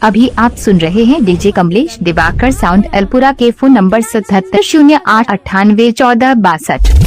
अभी आप सुन रहे हैं डीजे कमलेश दिवाकर साउंड अलपुरा के फोन नंबर 7708981462।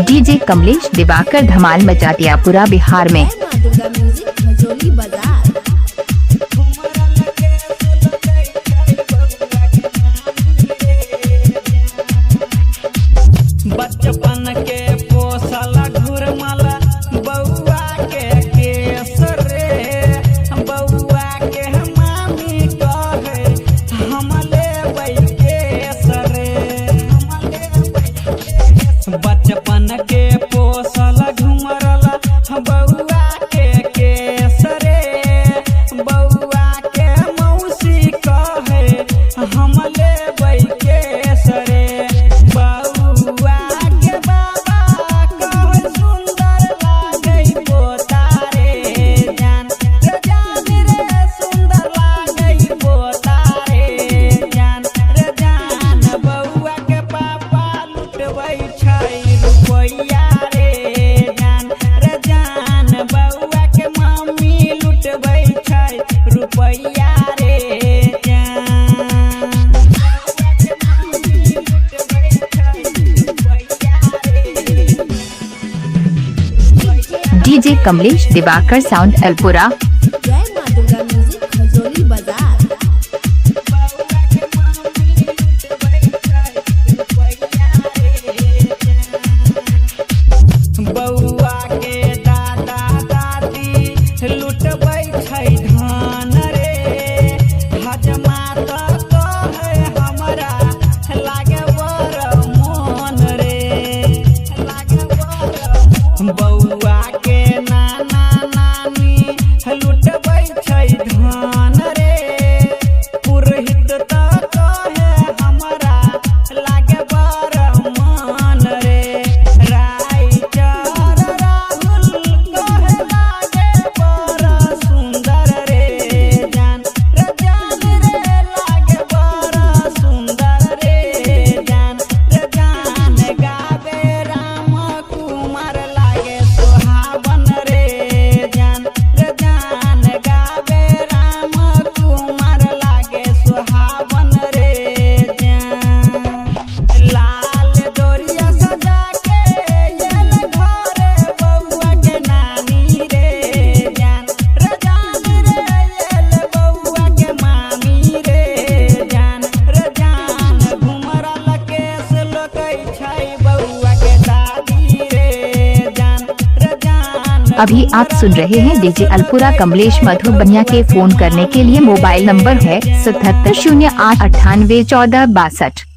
डीजे कमलेश दिवाकर धमाल मचा दिया पूरा बिहार में। बचपन के पोसला घुरमला बउआ के केसरे, बउआ के मामी कहे हम लेबै केसरे। बचपन के पोसला घुमरला बउआ के केसरे, बउआ के मौसी कहे हम लेबै केसरे। डीजे कमलेश दिवाकर साउंड अलपुरा। बउआ के दादा दादी लुटबै छै धान रे, हजमा त कहे हमरा लागे बर मोन रे। बउआ के नाना नानी लुटबै छै धान रे, पुरहित त कहे हमरा लागे बर मन रे। अभी आप सुन रहे हैं डीजे अलपुरा कमलेश मधुबनिया के फोन करने के लिए मोबाइल नंबर है 7708981462।